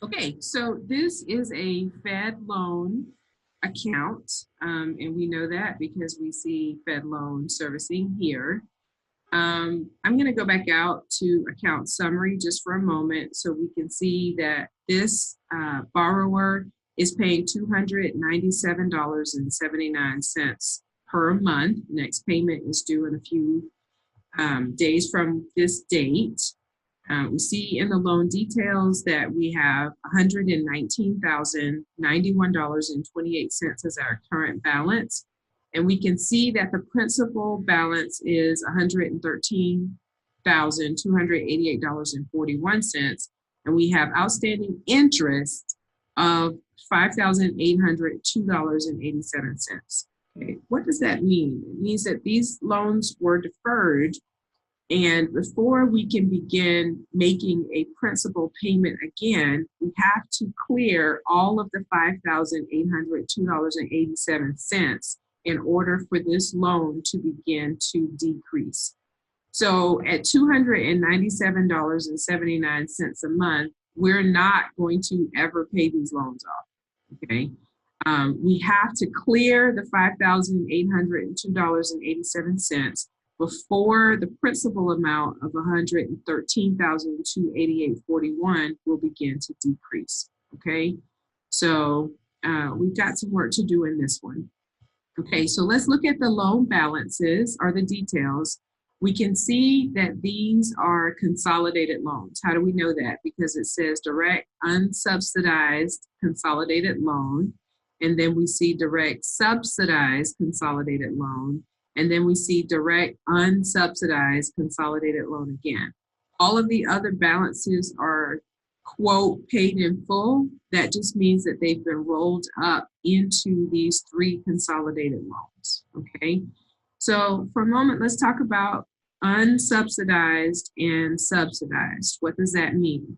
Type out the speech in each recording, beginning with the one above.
Okay, so this is a Fed loan account, and we know that because we see Fed loan servicing here. I'm going to go back out to account summary just for a moment so we can see that this borrower is paying $297.79 per month. Next payment is due in a few days from this date. We see in the loan details that we have $119,091.28 as our current balance. And we can see that the principal balance is $113,288.41. And we have outstanding interest of $5,802.87. Okay, what does that mean? It means that these loans were deferred, and before we can begin making a principal payment again, we have to clear all of the $5,802.87 in order for this loan to begin to decrease. So at $297.79 a month, we're not going to ever pay these loans off. Okay. We have to clear the $5,802.87 before the principal amount of $113,288.41 will begin to decrease. Okay, so we've got some work to do in this one. Okay, so let's look at the loan balances or the details. We can see that these are consolidated loans. How do we know that? Because it says direct unsubsidized consolidated loan, and then we see direct subsidized consolidated loan, and then we see direct unsubsidized consolidated loan again. All of the other balances are, quote, paid in full. That just means that they've been rolled up into these three consolidated loans, okay? So for a moment, let's talk about unsubsidized and subsidized. What does that mean?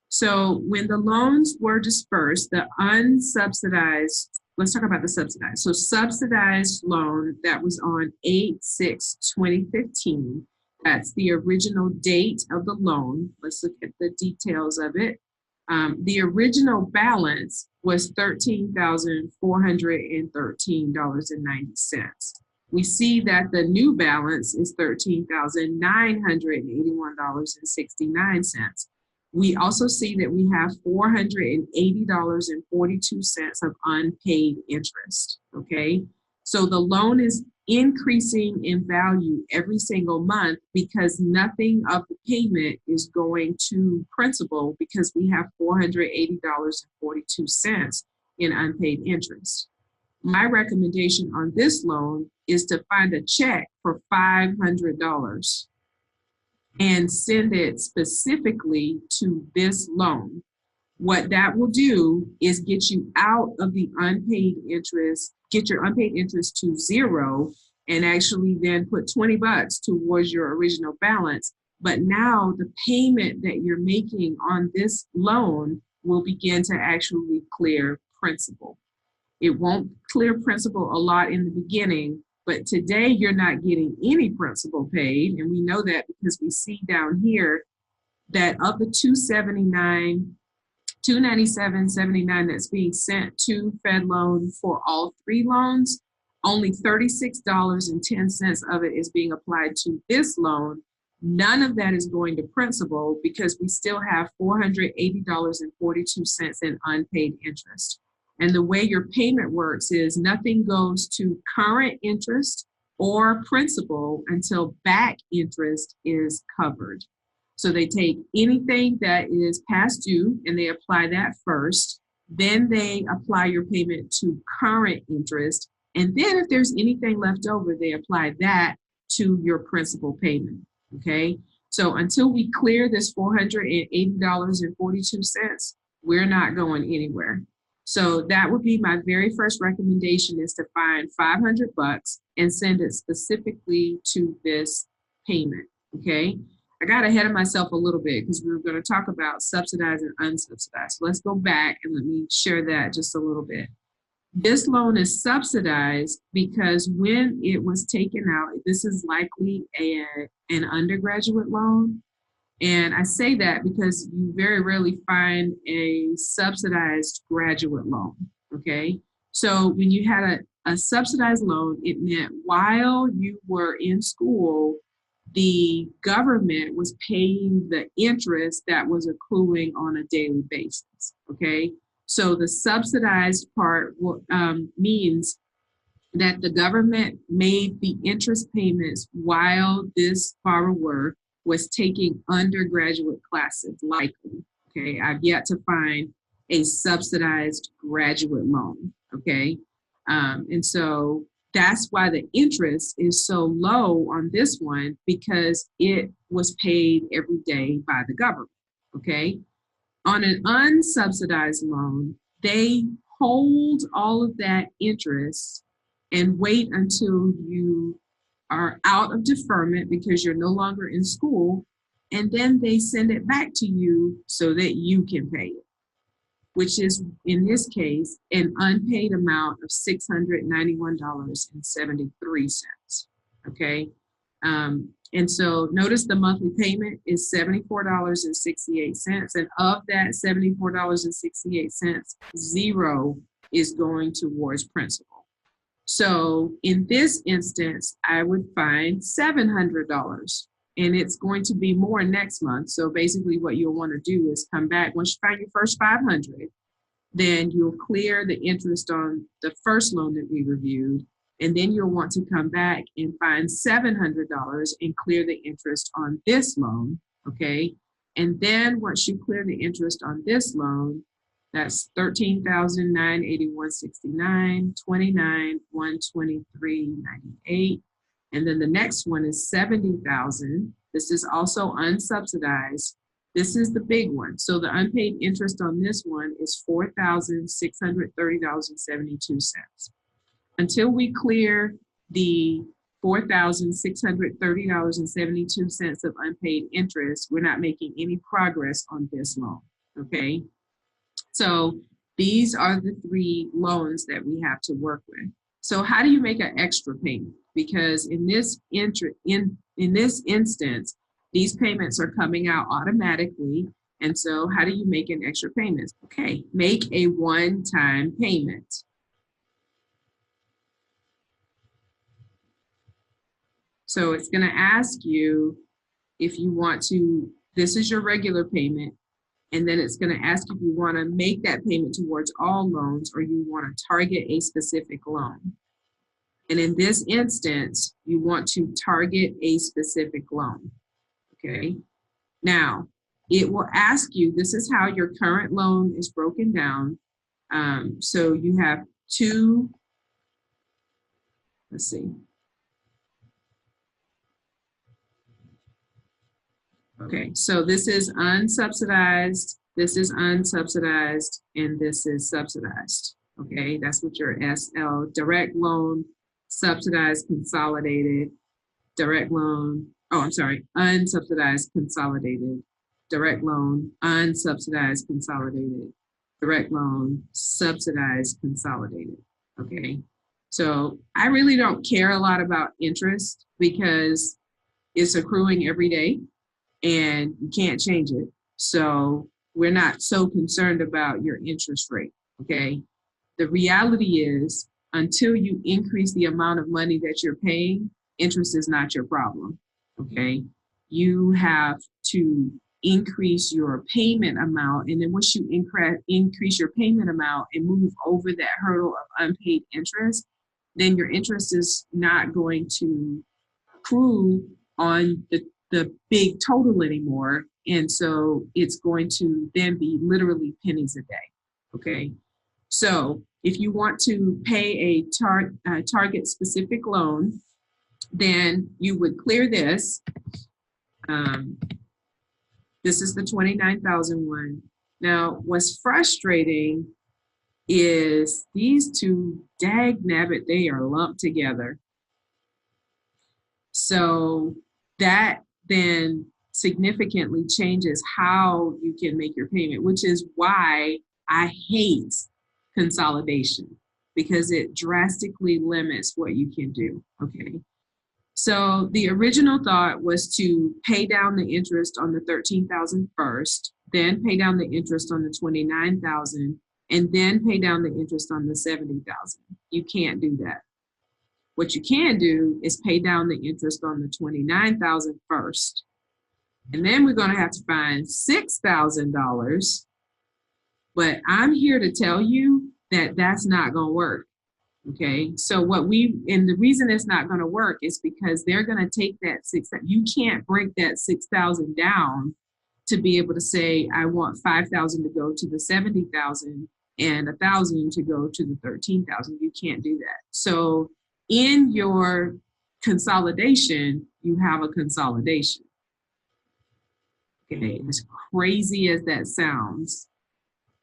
So when the loans were dispersed, the unsubsidized, let's talk about the subsidized. So subsidized loan that was on 8/6/2015, that's the original date of the loan. Let's look at the details of it. The original balance was $13,413.90. We see that the new balance is $13,981.69. We also see that we have $480.42 of unpaid interest, okay? So the loan is increasing in value every single month because nothing of the payment is going to principal because we have $480.42 in unpaid interest. My recommendation on this loan is to find a check for $500 and send it specifically to this loan. What that will do is get you out of the unpaid interest, get your unpaid interest to zero, and actually then put $20 towards your original balance. But now the payment that you're making on this loan will begin to actually clear principal. It won't clear principal a lot in the beginning, but today you're not getting any principal paid. And we know that because we see down here that of the $297.79 that's being sent to Fed loan for all three loans, only $36.10 of it is being applied to this loan. None of that is going to principal because we still have $480.42 in unpaid interest. And the way your payment works is nothing goes to current interest or principal until back interest is covered. So they take anything that is past due and they apply that first. Then they apply your payment to current interest. And then if there's anything left over, they apply that to your principal payment. Okay. So until we clear this $480.42, we're not going anywhere. So that would be my very first recommendation, is to find $500 and send it specifically to this payment. Okay. I got ahead of myself a little bit because we were going to talk about subsidized and unsubsidized. So let's go back and let me share that just a little bit. This loan is subsidized because when it was taken out, this is likely an undergraduate loan. And I say that because you very rarely find a subsidized graduate loan, okay? So when you had a subsidized loan, it meant while you were in school, the government was paying the interest that was accruing on a daily basis, okay? So the subsidized part means that the government made the interest payments while this borrower was taking undergraduate classes, likely. Okay, I've yet to find a subsidized graduate loan. Okay, and so that's why the interest is so low on this one, because it was paid every day by the government. Okay, on an unsubsidized loan, they hold all of that interest and wait until you are out of deferment because you're no longer in school, and then they send it back to you so that you can pay it, which is, in this case, an unpaid amount of $691.73. Okay. And so notice the monthly payment is $74.68. And of that $74.68, zero is going towards principal. So in this instance, I would find $700, and it's going to be more next month. So basically what you'll want to do is come back. Once you find your first 500, then you'll clear the interest on the first loan that we reviewed. And then you'll want to come back and find $700 and clear the interest on this loan, okay? And then once you clear the interest on this loan, that's $13,981.69, $29,123.98. And then the next one is $70,000. This is also unsubsidized. This is the big one. So the unpaid interest on this one is $4,630.72. Until we clear the $4,630.72 of unpaid interest, we're not making any progress on this loan, okay? So these are the three loans that we have to work with. So how do you make an extra payment? Because in this instance, these payments are coming out automatically. And so how do you make an extra payment? Okay, make a one-time payment. So it's going to ask you if you want to, this is your regular payment, and then it's going to ask if you want to make that payment towards all loans or you want to target a specific loan. And in this instance, you want to target a specific loan, okay? Now, it will ask you, this is how your current loan is broken down. So you have two, let's see. Okay, so this is unsubsidized, this is unsubsidized, and this is subsidized. Okay, that's what your SL, direct loan, subsidized, consolidated, direct loan, unsubsidized, consolidated, direct loan, unsubsidized, consolidated, direct loan, subsidized, consolidated. Okay, so I really don't care a lot about interest because it's accruing every day and you can't change it. So we're not so concerned about your interest rate, okay? The reality is, until you increase the amount of money that you're paying, interest is not your problem, okay? You have to increase your payment amount, and then once you increase your payment amount and move over that hurdle of unpaid interest, then your interest is not going to accrue on the big total anymore. And so it's going to then be literally pennies a day, okay? So if you want to pay a target specific loan, then you would clear this. This is the $29,000 one. Now, what's frustrating is these two, dag nabbit, they are lumped together. So that then significantly changes how you can make your payment, which is why I hate consolidation, because it drastically limits what you can do, okay? So the original thought was to pay down the interest on the 13,000 first, then pay down the interest on the 29,000, and then pay down the interest on the 70,000. You can't do that. What you can do is pay down the interest on the 29,000 first. And then we're going to have to find $6,000. But I'm here to tell you that that's not going to work. Okay, so and the reason it's not going to work is because they're going to take that you can't break that 6,000 down to be able to say, I want 5,000 to go to the 70,000 and 1,000 to go to the 13,000. You can't do that. So in your consolidation, you have a consolidation. Okay, as crazy as that sounds.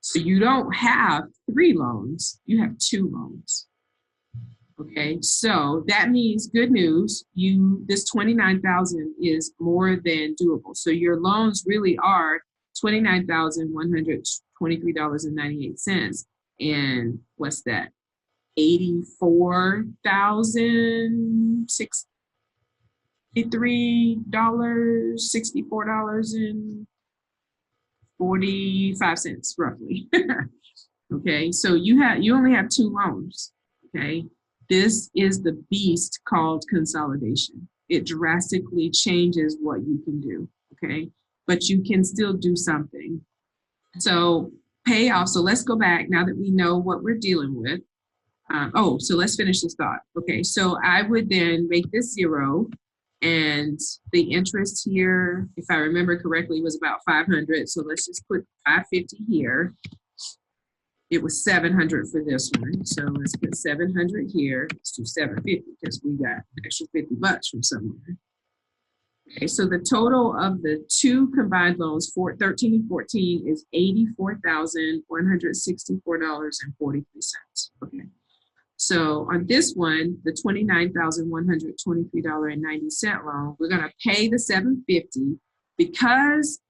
So you don't have 3 loans, you have 2 loans. Okay, so that means good news. This 29,000 is more than doable. So your loans really are $29,123.98. And what's that? $84,063.64.45 roughly. Okay, so you only have 2 loans. Okay. This is the beast called consolidation. It drastically changes what you can do, okay? But you can still do something. So payoff, so let's go back now that we know what we're dealing with. So let's finish this thought. Okay, so I would then make this 0, and the interest here, if I remember correctly, was about 500. So let's just put 550 here. It was 700 for this one. So let's put 700 here. Let's do 750 because we got an extra $50 from somewhere. Okay, so the total of the 2 combined loans, 13 and 14, is $84,164.43. Okay. So on this one, the $29,123.90 loan, we're going to pay the $750 because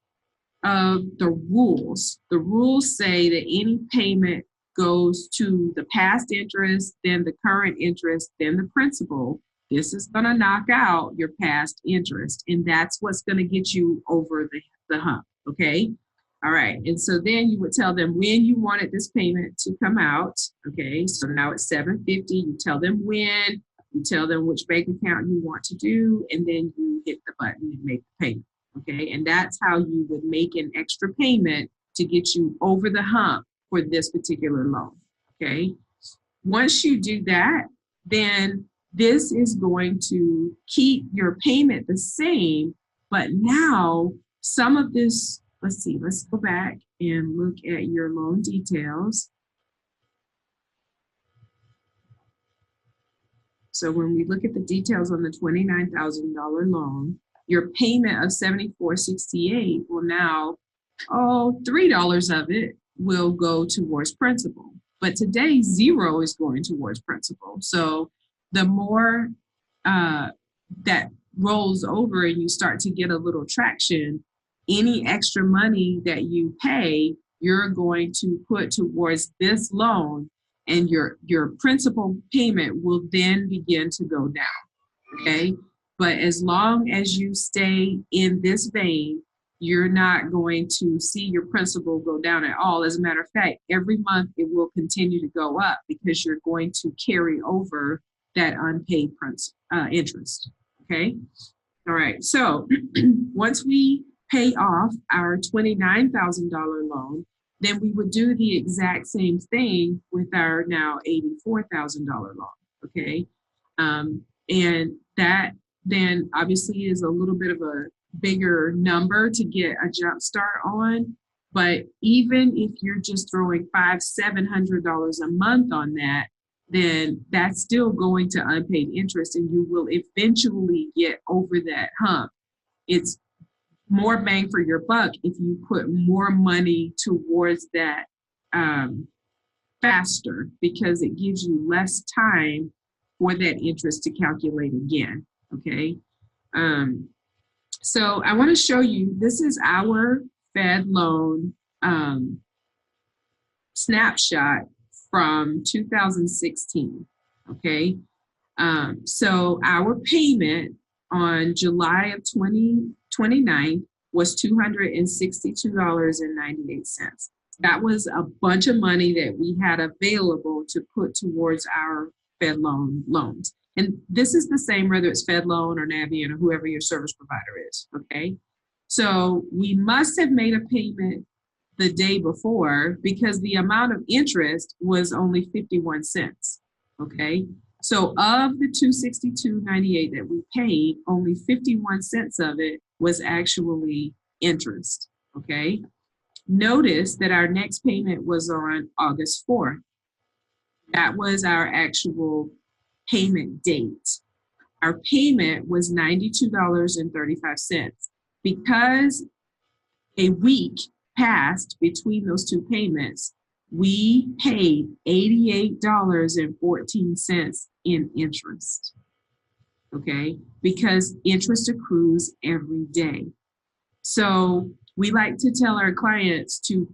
of the rules. The rules say that any payment goes to the past interest, then the current interest, then the principal. This is going to knock out your past interest, and that's what's going to get you over the hump, okay? All right, and so then you would tell them when you wanted this payment to come out, okay? So now it's $750. You tell them when, you tell them which bank account you want to do, and then you hit the button and make the payment. Okay, and that's how you would make an extra payment to get you over the hump for this particular loan. Okay, once you do that, then this is going to keep your payment the same, but now some of this, let's go back and look at your loan details. So when we look at the details on the $29,000 loan, your payment of $74.68 will now, $3 of it will go towards principal. But today, 0 is going towards principal. So the more that rolls over and you start to get a little traction, any extra money that you pay, you're going to put towards this loan, and your principal payment will then begin to go down, okay? But as long as you stay in this vein, you're not going to see your principal go down at all. As a matter of fact, every month it will continue to go up because you're going to carry over that unpaid interest, okay? All right, so once we pay off our $29,000 loan, then we would do the exact same thing with our now $84,000 loan, okay? And that then obviously is a little bit of a bigger number to get a jump start on. But even if you're just throwing $500-700 a month on that, then that's still going to unpaid interest, and you will eventually get over that hump. It's more bang for your buck if you put more money towards that faster, because it gives you less time for that interest to calculate again, okay? So I want to show you, this is our Fed loan snapshot from 2016, okay? So our payment on July of 2029 was $262.98. That was a bunch of money that we had available to put towards our Fed loans. And this is the same whether it's Fed loan or Navient or whoever your service provider is, okay? So we must have made a payment the day before because the amount of interest was only 51 cents, okay? So of the $262.98 that we paid, only 51 cents of it was actually interest, okay? Notice that our next payment was on August 4th. That was our actual payment date. Our payment was $92.35. Because a week passed between those two payments, we paid $88.14 in interest, okay? Because interest accrues every day. So we like to tell our clients to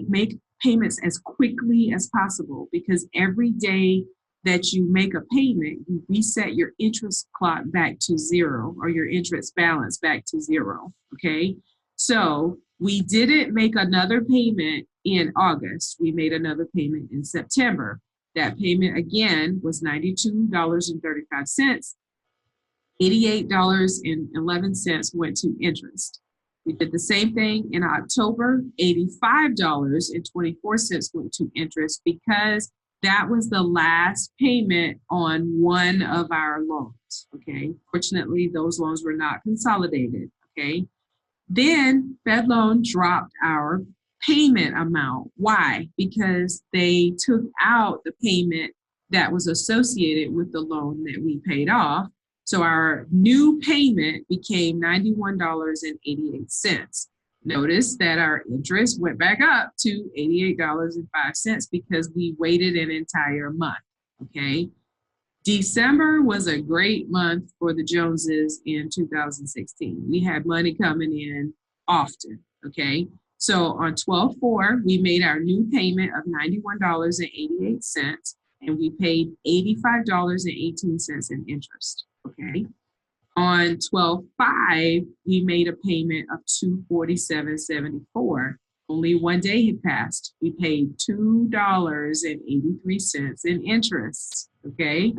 make payments as quickly as possible because every day that you make a payment, you reset your interest clock back to zero or your interest balance back to zero, okay? So we didn't make another payment in August. We made another payment in September. That payment again was $92.35. $88.11 went to interest. We did the same thing in October. $85.24 went to interest because that was the last payment on one of our loans, okay? Fortunately, those loans were not consolidated, okay? Then Fed Loan dropped our payment amount. Why? Because they took out the payment that was associated with the loan that we paid off. So our new payment became $91.88. Notice that our interest went back up to $88.05 because we waited an entire month, okay? December was a great month for the Joneses in 2016. We had money coming in often, okay? So on 12/4, we made our new payment of $91.88 and we paid $85.18 in interest, okay? On 12/5, we made a payment of $247.74. Only one day had passed. We paid $2.83 in interest, okay?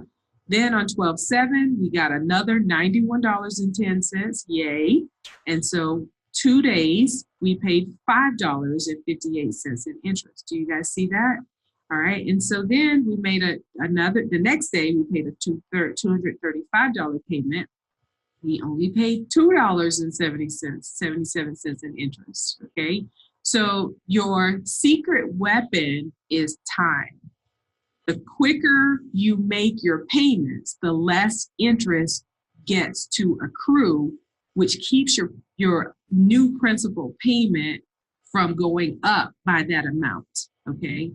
Then on 12/7, we got another $91.10, yay. And so 2 days, we paid $5.58 in interest. Do you guys see that? All right, and so then we made the next day, we paid a $235 payment. We only paid $2.77 in interest, okay? So your secret weapon is time. The quicker you make your payments, the less interest gets to accrue, which keeps your new principal payment from going up by that amount, okay?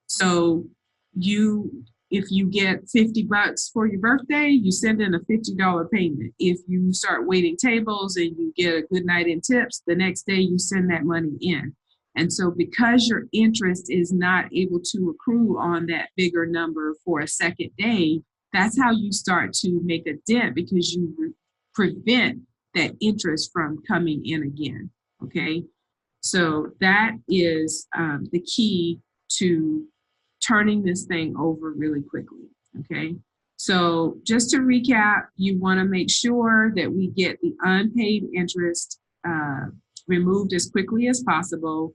So if you get $50 for your birthday, you send in a $50 payment. If you start waiting tables and you get a good night in tips, the next day you send that money in. And so because your interest is not able to accrue on that bigger number for a second day, that's how you start to make a dent because you prevent that interest from coming in again, okay? So that is the key to turning this thing over really quickly, okay? So just to recap, you wanna make sure that we get the unpaid interest removed as quickly as possible.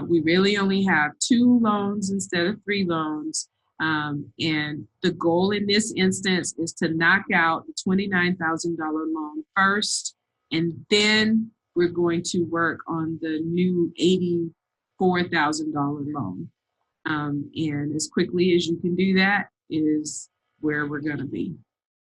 We really only have 2 loans instead of 3 loans. And the goal in this instance is to knock out the $29,000 loan first, and then we're going to work on the new $84,000 loan. And as quickly as you can do that is where we're going to be.